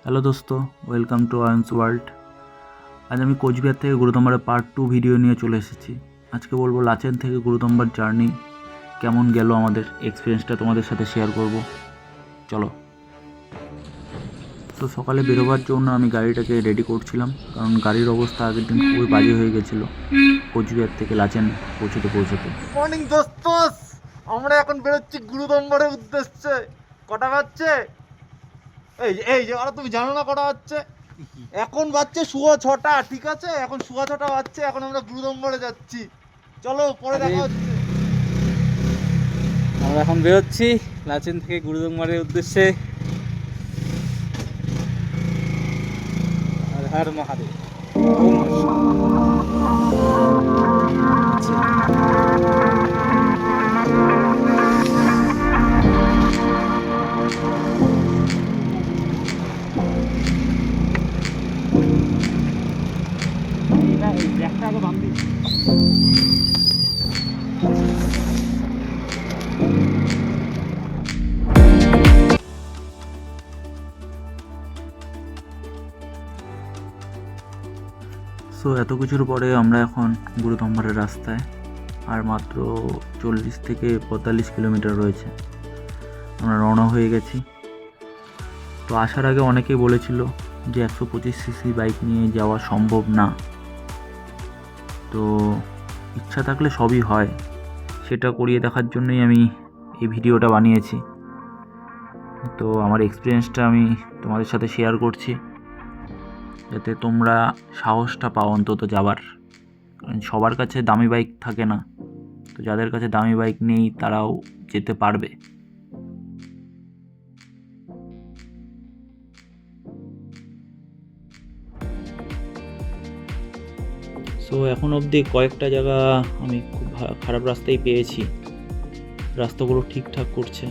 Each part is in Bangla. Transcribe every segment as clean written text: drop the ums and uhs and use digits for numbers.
হ্যালো দোস্ত, ওয়েলকাম টু আয়ন্স ওয়ার্ল্ড। আজ আমি কোচবিহার থেকে গুরুদম্বারের পার্ট 2 ভিডিও নিয়ে চলে এসেছি। আজকে বলবো লাচেন থেকে গুরুদম্বার জার্নি কেমন গেল, আমাদের এক্সপিরিয়েন্সটা তোমাদের সাথে শেয়ার করব। চলো। তো সকালে বেরোবার জন্য আমি গাড়িটাকে রেডি করছিলাম, কারণ গাড়ির অবস্থা আগের দিন খুবই বাজে হয়ে গেছিলো কোচবিহার থেকে লাচেন পৌঁছতে। মর্নিং দোস্ত, আমরা এখন বেরোচ্ছি গুরুদম্বরের উদ্দেশ্যে। কটা বাজছে? এই যে আর তুমি জানো না কটা বাজছে? এখন বাজছে শুয়া 6টা, ঠিক আছে? এখন শুয়া 6টা বাজছে, এখন আমরা গুরুদম্বরে যাচ্ছি। চলো পরে দেখা হচ্ছে। আমরা এখন বেরোচ্ছি লাচেন থেকে গুরুদম্বারের উদ্দেশ্যে। আর হর মহাদেব। ওম নমঃ শিবায়। সো এত কিছুর পরে আমরা এখন গুরুদম্বারের রাস্তায়, আর মাত্র 40 থেকে 45 কিলোমিটার রয়েছে। আমরা রওনা হয়ে গেছি। তো আসার আগে অনেকেই বলেছিল যে 125 সিসি বাইক নিয়ে যাওয়া সম্ভব না। তো ইচ্ছা থাকলে সবই হয়, সেটা করিয়ে দেখার জন্যই আমি এই ভিডিওটা বানিয়েছি। তো আমার এক্সপিরিয়েন্সটা আমি তোমাদের সাথে শেয়ার করছি, যাতে তোমরা সাহসটা পাও অন্তত যাবার। কারণ সবার কাছে দামি বাইক থাকে না, তো যাদের কাছে দামি বাইক নেই তারাও যেতে পারবে। সো এখন অবধি কয়েকটা জায়গা আমি খুব খারাপ রাস্তায় পেয়েছি, রাস্তাগুলো ঠিকঠাক করছে।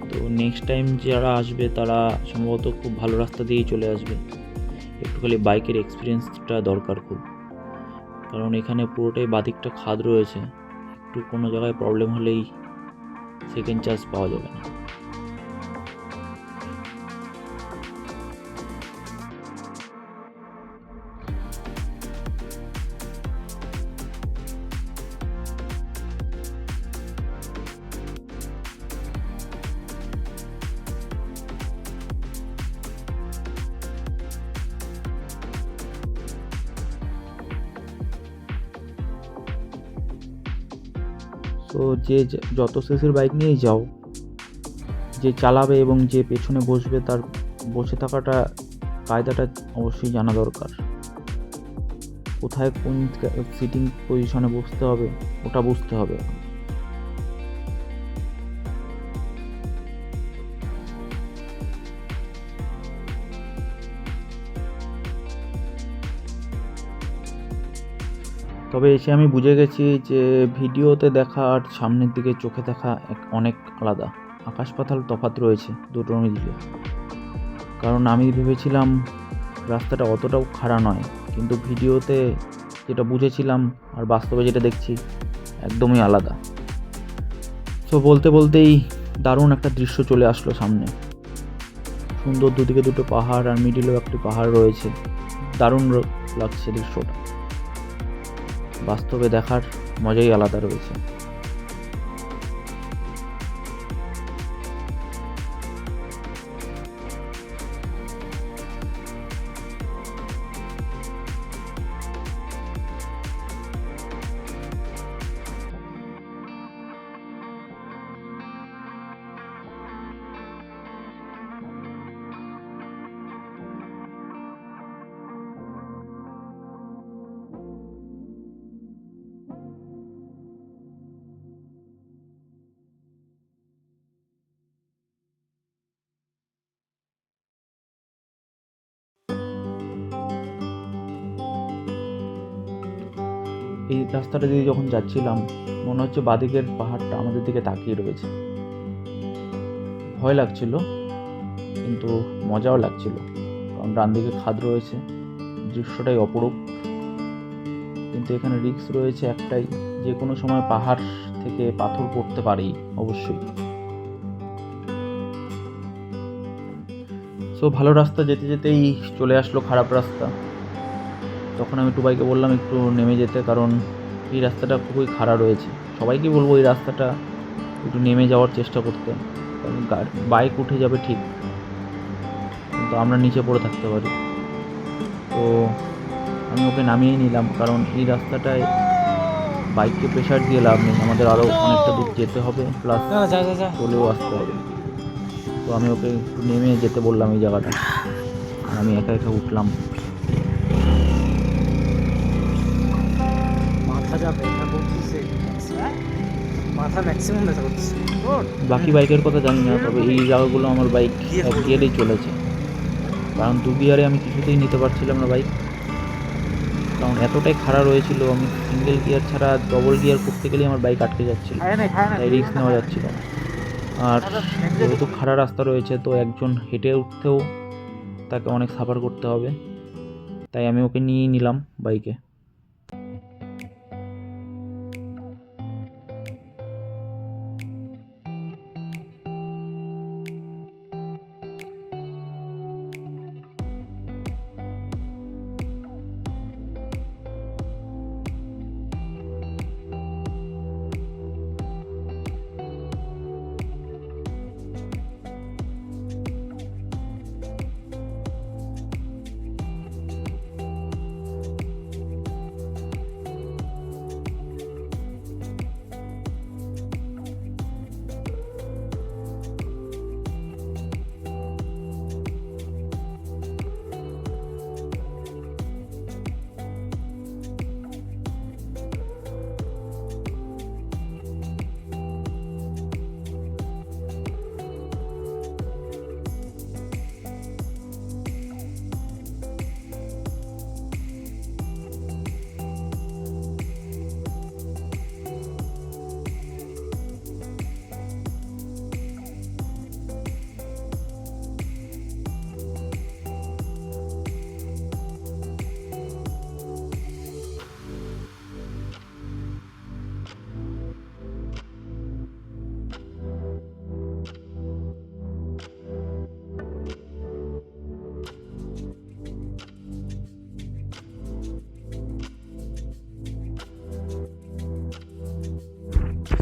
তো নেক্সট টাইম যারা আসবে তারা সম্ভবত খুব ভালো রাস্তা দিয়েই চলে আসবে। একটু খালি বাইকের এক্সপিরিয়েন্সটা দরকার খুব, কারণ এখানে পুরোটাই বাদিকটা খাদ রয়েছে। একটু কোনো জায়গায় প্রবলেম হলেই সেকেন্ড চান্স পাওয়া যাবে না। তো যে যত সিসির বাইক নিয়েই যাও, যে চালাবে এবং যে পেছনে বসবে তার বসে থাকাটা কায়দাটা অবশ্যই জানা দরকার। কোথায় কোন সিটিং পজিশনে বসতে হবে ওটা বুঝতে হবে। তবে এসে আমি বুঝে গেছি যে ভিডিওতে দেখা আর সামনের দিকে চোখে দেখা অনেক আলাদা, আকাশ পাতাল তফাৎ রয়েছে দুটোর মিলিয়ে। কারণ আমি ভেবেছিলাম রাস্তাটা অতটাও খারাপ নয়, কিন্তু ভিডিওতে যেটা বুঝেছিলাম আর বাস্তবে যেটা দেখছি একদমই আলাদা। তো বলতে বলতেই দারুণ একটা দৃশ্য চলে আসলো সামনে। সুন্দর দুদিকে দুটো পাহাড় আর মিডিলেও একটি পাহাড় রয়েছে। দারুণ লাগছে দৃশ্যটা, বাস্তবে দেখার মজাই আলাদা রয়েছে। এই রাস্তাটা দিয়ে যখন যাচ্ছিলাম মনে হচ্ছে বাদিকের পাহাড়টা আমাদের দিকে তাকিয়ে রয়েছে। ভয় লাগছিল কিন্তু মজাও লাগছিল, কারণ ডান দিকে খাদ রয়েছে, দৃশ্যটাই অপরূপ। কিন্তু এখানে রিস্ক রয়েছে একটাই, যে কোনো সময় পাহাড় থেকে পাথর পড়তে পারেই অবশ্যই। সো ভালো রাস্তা যেতে যেতেই চলে আসলো খারাপ রাস্তা। তখন আমি টুবাইকে বললাম একটু নেমে যেতে, কারণ এই রাস্তাটা খুবই খারাপ রয়েছে। সবাইকে বলবো এই রাস্তাটা একটু নেমে যাওয়ার চেষ্টা করতে, কারণ বাইক উঠে যাবে ঠিক, কিন্তু আমরা নিচে পড়ে থাকতে পারি। তো আমি ওকে নামিয়ে নিলাম, কারণ এই রাস্তাটায় বাইককে প্রেশার দিয়ে লাভ নেই, আমাদের আরও অনেকটা দূর যেতে হবে, প্লাস চলেও আসতে হবে। তো আমি ওকে একটু নেমে যেতে বললাম এই জায়গাটা, আর আমি একা একা উঠলাম। মাথা যা ব্যথা করতেছে, মাথা ম্যাক্সিমাম ব্যথা করতেছে। বাকি বাইকের কথা জানি না, তবে এই জায়গাগুলো আমার বাইক এক গিয়ারেই চলেছে, কারণ 2 গিয়ারে আমি কিছুতেই নিতে পারছিলাম না বাইক, কারণ এতটাই খাড়া রয়েছিল। আমি সিঙ্গেল গিয়ার ছাড়া ডবল গিয়ার করতে গেলেই আমার বাইক আটকে যাচ্ছিল, তাই রিস্ক নেওয়া যাচ্ছিল না। আর যেহেতু খাড়া রাস্তা রয়েছে, তো একজন হেঁটে উঠতেও তাকে অনেক সাফার করতে হবে, তাই আমি ওকে নিয়েই নিলাম বাইকে।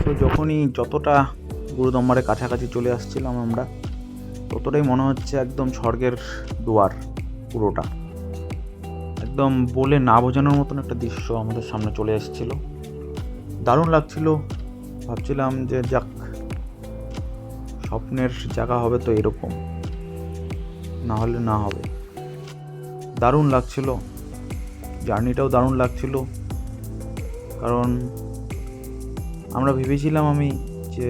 তো যখনই যতটা গুরুদম্বারের কাছাকাছি চলে আসছিলাম আমরা, ততটাই মনে হচ্ছে একদম স্বর্গের দুয়ার। পুরোটা একদম বলে না বোঝানোর মতন একটা দৃশ্য আমাদের সামনে চলে এসেছিল, দারুণ লাগছিল। ভাবছিলাম যে যাক, স্বপ্নের জায়গা হবে তো এরকম, না হলে না হবে। দারুণ লাগছিল, জার্নিটাও দারুণ লাগছিল, কারণ আমরা ভেবেছিলাম আমি যে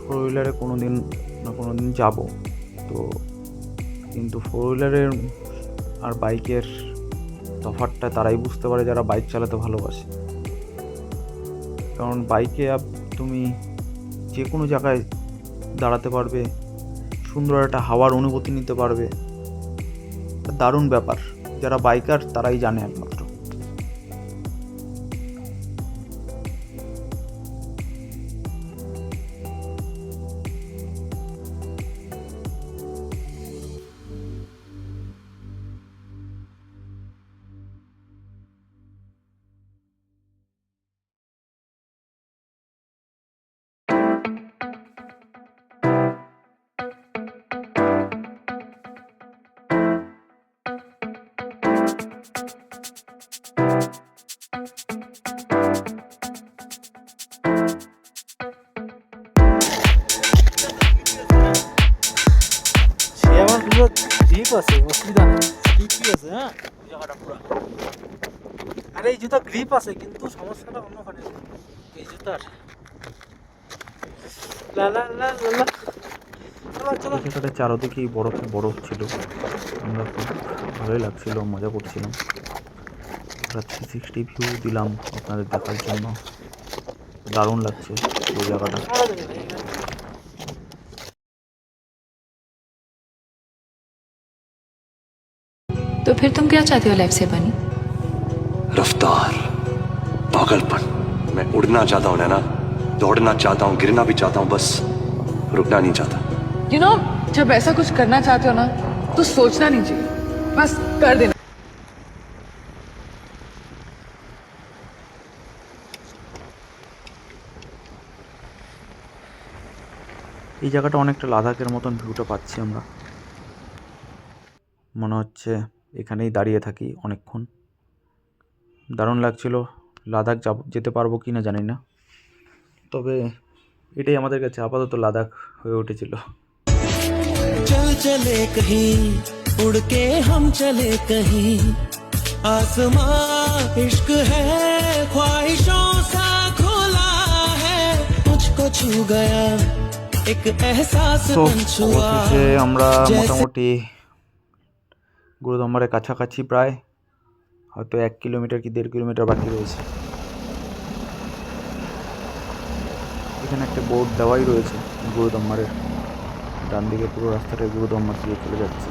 4 হুইলারে কোনো দিন না কোনো দিন যাবো, তো কিন্তু 4 হুইলারের আর বাইকের তফাৎটা তারাই বুঝতে পারে যারা বাইক চালাতে ভালোবাসে। কারণ বাইকে তুমি যে কোনো জায়গায় দাঁড়াতে পারবে, সুন্দর একটা হাওয়ার অনুভূতি নিতে পারবে, দারুণ ব্যাপার। যারা বাইকার তারাই জানে একমাত্র। সে আমার পুরো গ্রিপ আছে, অসুবিধা নেই, ঠিকই আছে। হ্যাঁ, জায়গাটা পুরো, আরে এই জুতা গ্রিপ আছে, কিন্তু সমস্যাটা অন্যখানে। এই জুতার লা লা লা লা লা। জায়গাটা চারদিকেই বরফ বরফ ছিল, আমরা খুব ভালোই লাগছিল, মজা করছিলাম। আমরা 360 ভিউ দিলাম আপনাদের দেখার জন্য, দারুণ লাগছে ওই জায়গাটা। तो फिर तुम क्या चाहते हो लाइफ से बनी? रफ्तार, पागलपन। मैं उड़ना चाहता हूँ नैना, दौड़ना चाहता हूँ, गिरना भी चाहता हूँ, बस रुकना नहीं चाहता। You know, जब ऐसा कुछ करना चाहते हो ना तो सोचना नहीं चाहिए, बस कर देना। এই জায়গাটা অনেকটা লাদাখের মতন ভিউটা পাচ্ছি আমরা। মনে হচ্ছে এখানেই দাঁড়িয়ে থাকি অনেকক্ষণ। দারুণ লাগছিল। লাদাখ যেতে পারবো কি না জানি না, তবে এটাই আমাদের কাছে আপাতত লাদাখ হয়ে উঠেছিল। चल चले कहीं उड़ के हम चले कहीं आसमां इश्क है ख्वाहिशों सा खोला है मुझको छू गया एक एहसास তো बन छुआ অবশেষে আমরা মোটামুটি গুরুদম্বারের কাছাকাছি, প্রায় হয়তো 1 কিলোমিটার কি 1.5 কিলোমিটার বাকি রয়েছে। এখানে একটা বোর্ড দেওয়াই রয়েছে গুরুদম্বারের, ডান দিকে পুরো রাস্তাটা গুরুদম্বার দিয়ে চলে যাচ্ছে।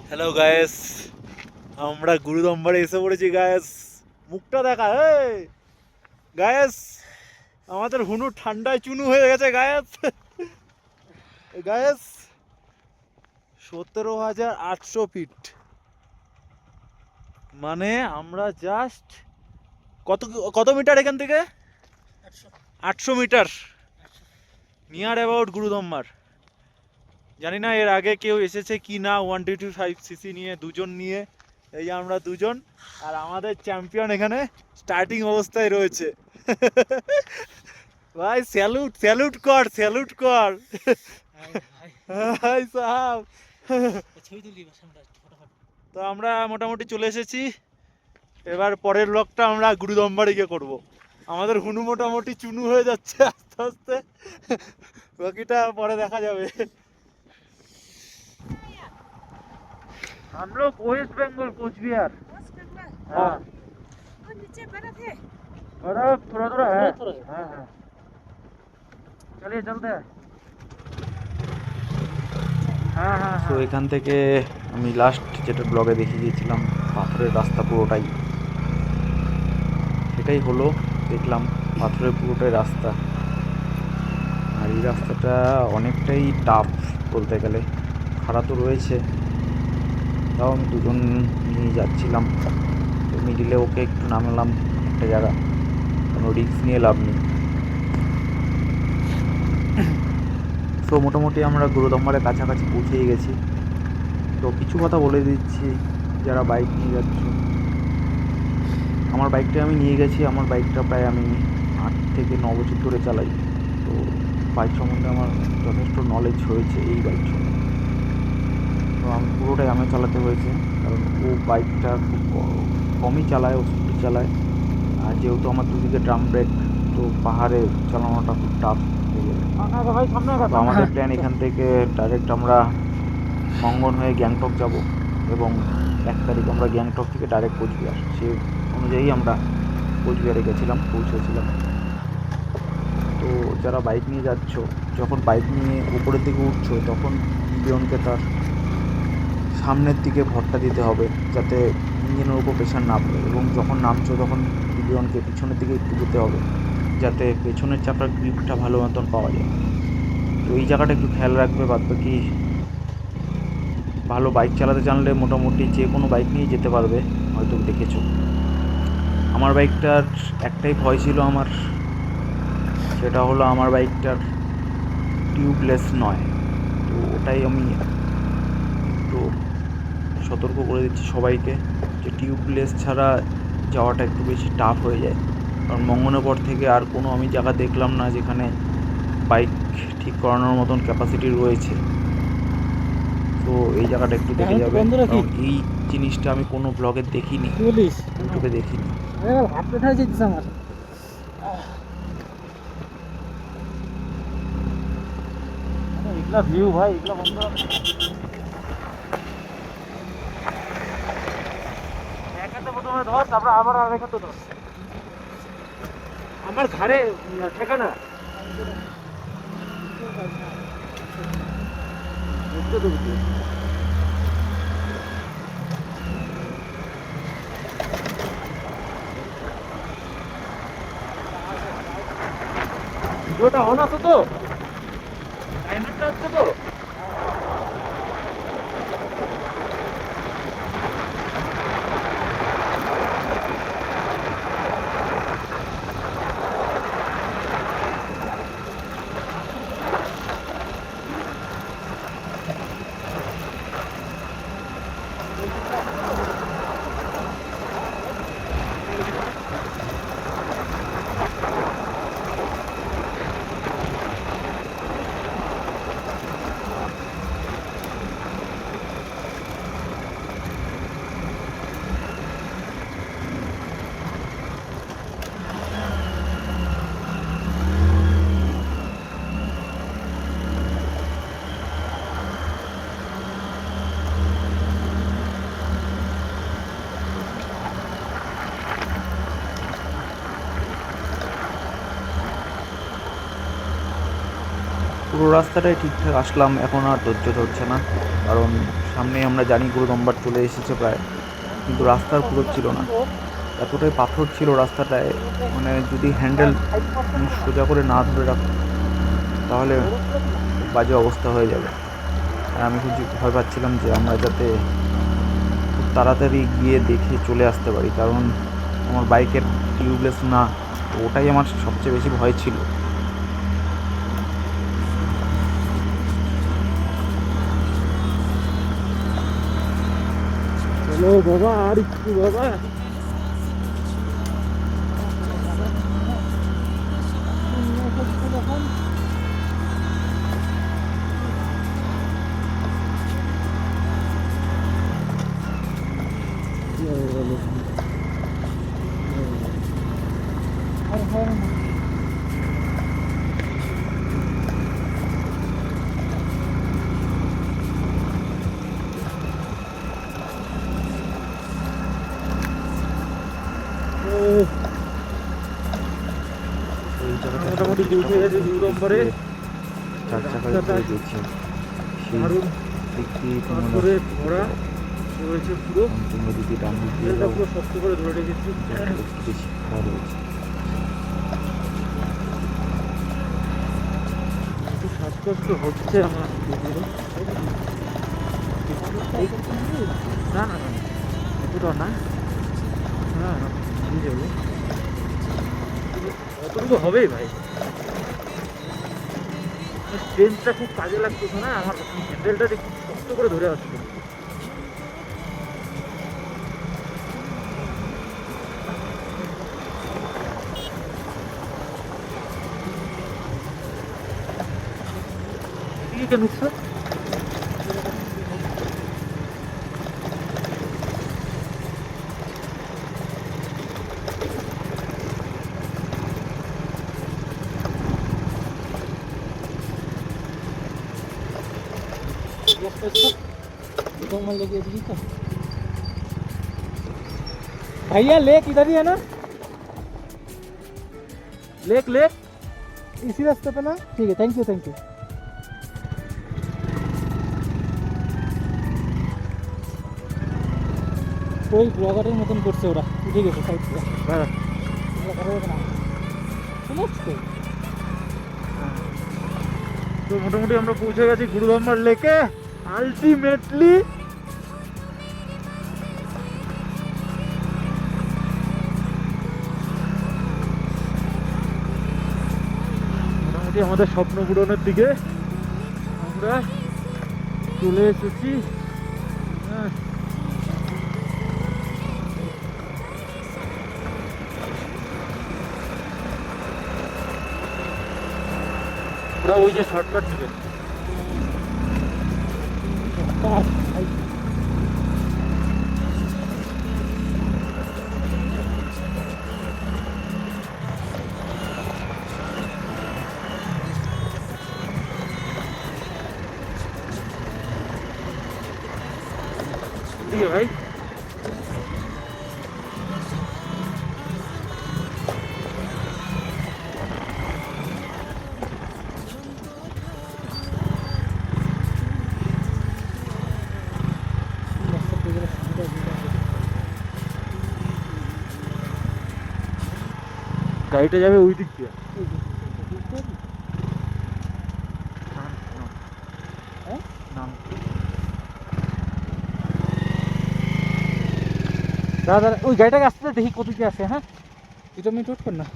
হ্যালো গায়েস, আমরা গুরুদম্বারে এসে পড়েছি গায়েস। মুখটা দেখা গায়েস, আমাদের হুনু ঠান্ডায় চুনু হয়ে গেছে গায়েস। গায়েস 17,800 ফিট, মানে আমরা জাস্ট কত মিটার এখান থেকে? 800 মিটার নিয়ার অ্যাবাউট গুরুদম্বার। জানি না এর আগে কেউ এসেছে কি না 125 সিসি নিয়ে, দুজন নিয়ে। এই যে আমরা দুজন, আর আমাদের চ্যাম্পিয়ন এখানে স্টার্টিং অবস্থায় রয়েছে। ভাই স্যালুট স্যালুট কর, স্যালুট কর ভাই সাহাব। তো আমরা মোটামুটি চলে এসেছি। এবার পরের ব্লগটা আমরা গুরুদম্বারে গিয়ে করবো। আমাদের হুনু মোটামুটি চুনু হয়ে যাচ্ছে আস্তে আস্তে, বাকিটা পরে দেখা যাবে। हम लोग वेस्ट बंगाल कोचबिहार। हाँ, और नीचे बर्फ है। बर्फ थोड़ा थोड़ा है। हाँ हाँ, चलिए चलते हैं। हाँ हाँ তো এখান থেকে আমি লাস্ট যেটা ব্লগে দেখিয়ে দিয়েছিলাম পাথরের রাস্তা পুরোটাই, সেটাই হলো। দেখলাম পাথরের পুরোটাই রাস্তা, আর এই রাস্তাটা অনেকটাই টাফ বলতে গেলে। খাড়া তো রয়েছে, তাও আমি দুজন নিয়ে যাচ্ছিলাম, তো মিডিলে ওকে একটু নামলাম একটা জায়গা, কোনো রিস্ক নিয়ে লাভ নেই। তো মোটামুটি আমরা গুরুদম্বারের কাছাকাছি পৌঁছেই গেছি। তো কিছু কথা বলে দিচ্ছি যারা বাইক নিয়ে যাচ্ছ। আমার বাইকটা আমি নিয়ে গেছি, আমার বাইকটা প্রায় আমি 8 থেকে 9 বছর ধরে চালাই। তো বাইক সম্বন্ধে আমার যথেষ্ট নলেজ হয়েছে এই বাইক সম্বন্ধে। তো আমি পুরোটাই আমি চালাতে হয়েছে, কারণ ও বাইকটা খুব কমই চালায়, ও স্পিড চালায়। আর যেহেতু আমার দুদিকে ড্রাম ব্রেক, তো পাহাড়ে চালানোটা খুব টাফ হয়ে যাবে। তো আমাদের প্ল্যান এখান থেকে ডাইরেক্ট আমরা মঙ্গন হয়ে গ্যাংটক যাব, এবং 1 তারিখ আমরা গ্যাংটক থেকে ডাইরেক্ট কোচবিহার, সে অনুযায়ী আমরা কোচবিহারে গেছিলাম, পৌঁছেছিলাম। তো যারা বাইক নিয়ে যাচ্ছ, যখন বাইক নিয়ে উপরের দিকে উঠছো, তখন পিলিয়নকে তার সামনের দিকে ভরটা দিতে হবে, যাতে ইঞ্জিনের উপর প্রেশার না পড়ে, এবং যখন নামছো তখন পিলিয়নকে পিছনের দিকে একটু যেতে হবে, যাতে পেছনের চাকার গ্রিপটা ভালো মতন পাওয়া যায়। তো এই জায়গাটা একটু খেয়াল রাখবে। বাদ বাকি ভালো বাইক চালাতে জানলে মোটামুটি যে কোনো বাইক নিয়ে যেতে পারবে, হয়তো দেখেছো। আমার বাইকটার একটাই ভয় ছিল আমার, সেটা হলো আমার বাইকটার টিউবলেস নয়। তো ওটাই আমি একটু সতর্ক করে দিচ্ছি সবাইকে, যে টিউবলেস ছাড়া যাওয়াটা একটু বেশি টাফ হয়ে যায়। কারণ মঙ্গনের পর থেকে আর কোনো আমি জায়গা দেখলাম না যেখানে বাইক ঠিক করানোর মতন ক্যাপাসিটি রয়েছে। তো এই জায়গাটা একটু দেখে যাবে, কারণ এই জিনিসটা আমি কোনো ব্লগে দেখিনি, ইউটিউবে দেখিনি। এগুলা ভিউ ভাই, এগুলা বন্ধ একাতে প্রথমে ধর, তারপর আবার আর একাতে ধর। আমার ঘাড়ে ঠেকানা বুঝতে তো ওটা অন আছে তো, টাইমারটা হচ্ছে তো। পুরো রাস্তাটাই ঠিকঠাক আসলাম, এখন আর ধৈর্য ধরছে না, কারণ সামনেই আমরা জানি গুরুদম্বার চলে এসেছে প্রায়, কিন্তু রাস্তার পুরো ছিল না, এতটাই পাথর ছিল রাস্তাটায়, মানে যদি হ্যান্ডেল সোজা করে না ধরে রাখ তাহলে বাজে অবস্থা হয়ে যাবে। আর আমি খুব ভয় পাচ্ছিলাম যে আমরা যাতে খুব তাড়াতাড়ি গিয়ে দেখে চলে আসতে পারি, কারণ আমার বাইকের টিউবলেস না, তো ওটাই আমার সবচেয়ে বেশি ভয় ছিল। চলো বাবা, আর একটু বাবা। এই জায়গাটা মোটামুটি পৌঁছে গেছে গুরুদম্বরে। চার চাকায় চলে গেছি, সেই দারুণ দিক দিয়ে তোমরা পাথরে ভরা রয়েছে পুরো, তোমরা যদি ডান দিক দিয়ে হ্যান্ডেলটা যাও পুরো শক্ত করে ধরে রেখেছি। একটু বেশি খারাপ রয়েছে। একটু শ্বাসকষ্ট হচ্ছে আমার দিদিরও। না না না, এতটা না, হ্যাঁ বুঝে যাবো, অতটুকু হবেই ভাই। ট্রেনটা খুব কাজে লাগতেছে না, আমার হ্যান্ডেলটা খুব শক্ত করে ধরে আসছে। এদিকে কেন উঠছে? भैया लेक इधर ही है ना, लेक लेक इसी रास्ते पे ना? ठीक है, थैंक यू थैंक यू। ওই ব্লগারের মতন করছে ওরা, উঠে গেছে সাইড থেকে। তো মোটামুটি আমরা পৌঁছে গেছি গুরুদম্বার লেকে আলটিমেটলি। মোটামুটি আমাদের স্বপ্ন পূরণের দিকে আমরা চলে এসেছি। হ্যাঁ, ওরা ওই যে শর্টকাট দিবে। ठीक है भाई, গাড়িটা যাবে ওই দিক দিয়ে। দাদা ওই গাড়িটাকে আসতে দে, দেখি কত কি আসে। হ্যাঁ 2 মিনিট ওয়েট কর না,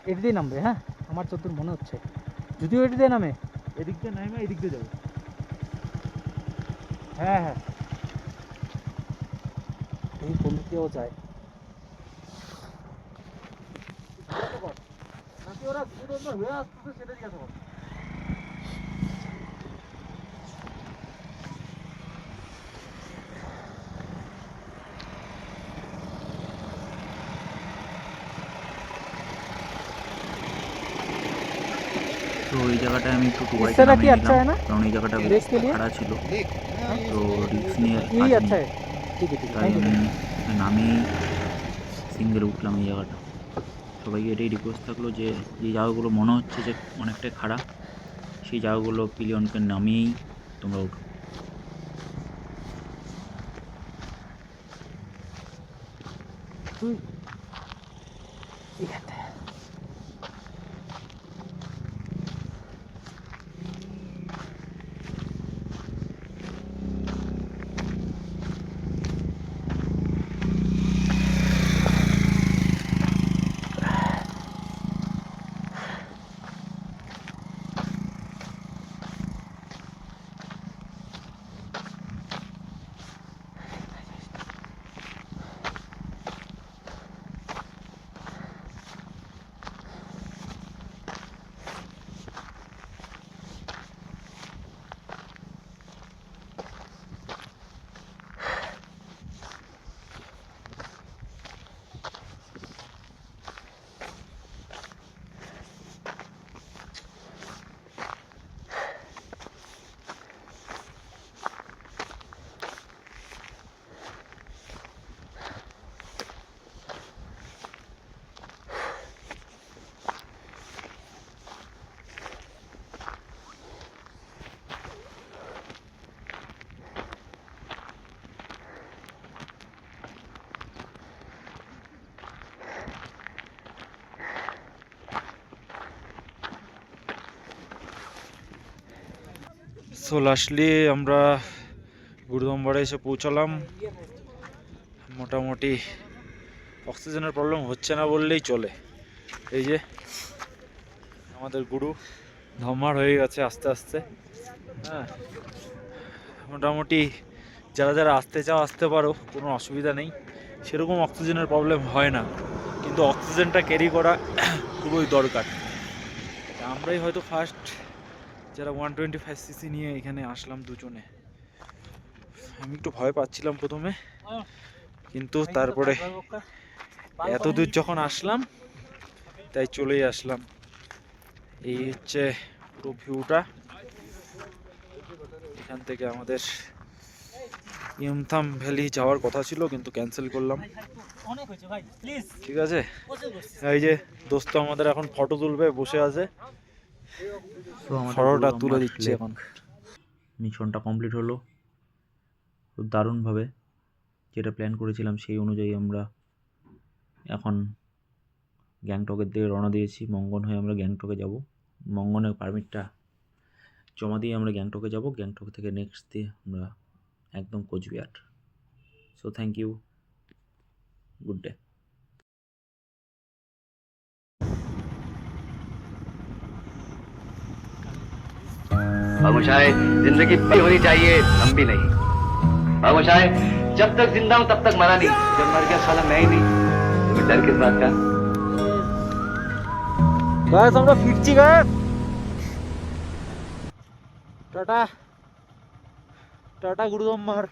এটি দিয়ে নামবে। হ্যাঁ আমার যতদূর মনে হচ্ছে, যদিও এটি দিয়ে নামে, এদিক দিয়ে নামে এদিক দিয়ে যাবে। হ্যাঁ হ্যাঁ এই কোন দিকেও যায় নাকি ওরা দুটো হয়ে আসতেছে সেটা জিজ্ঞাসা কর। তো এই জায়গাটায় আমি একটু इससे টুবাইতে ना कि নামিয়ে अच्छा है নিলাম, ना, কারণ এই জায়গাটা रेस के लिए খাড়া ছিল, তো রিস্ক নিয়ে यही আসিনি। अच्छा है। ठीक है তাই थैंक আমি यू। নামিয়ে সিঙ্গেল উঠলাম এই জায়গাটা। সবাইকে এটাই রিকোয়েস্ট থাকলো যে যে জায়গাগুলো মনে হচ্ছে যে অনেকটাই খাড়া, সেই জায়গাগুলো পিলিয়নকে নামিয়েই তোমরা উঠো। সো লাস্টলি আমরা গুরুদম্বারে এসে পৌঁছালাম। মোটামুটি অক্সিজেনের প্রবলেম হচ্ছে না বললেই চলে। এই যে আমাদের গুরু ধম্মার হয়ে গেছে আস্তে আস্তে। হ্যাঁ মোটামুটি যারা যারা আসতে চাও আসতে পারো, কোনো অসুবিধা নেই, সেরকম অক্সিজেনের প্রবলেম হয় না, কিন্তু অক্সিজেনটা ক্যারি করা খুবই দরকার। আমরাই হয়তো ফার্স্ট যারা 125cc নিয়ে এখানে আসলাম দুজনে। আমি একটু ভয় পাচ্ছিলাম প্রথমে, কিন্তু তারপরে এত দূর যখন আসলাম তাই চলেই আসলাম। এই হচ্ছে পুরো ভিউটা। এখান থেকে আমাদের ইয়মথাম ভ্যালি যাওয়ার কথা ছিল, কিন্তু ক্যান্সেল করলাম। ঠিক আছে, এই যে দোস্ত আমাদের এখন ফটো তুলবে, বসে আছে, তো আমাদের ফটোটা গুরু তুলে আমার দিচ্ছে এখন। মিশনটা কমপ্লিট হলো খুব দারুণভাবে। যেটা প্ল্যান করেছিলাম সেই অনুযায়ী আমরা এখন গ্যাংটকের দিকে রওনা দিয়েছি। মঙ্গন হয়ে আমরা গ্যাংটকে যাব। মঙ্গনের পারমিটটা জমা দিয়ে আমরা গ্যাংটকে যাব। গ্যাংটক থেকে নেক্সট দিয়ে আমরা একদম Coochbehar. So thank you, good day. खामोशाई जिंदगी बड़ी होनी चाहिए, लंबी नहीं। खामोशाई जब तक जिंदा हूं तब तक मरा नहीं, जब मर गया साला मैं ही नहीं, तुम्हें डर किस बात का? গাইস আমরা ফিরছি গাইস, টাটা টাটা গুরুদম্বার।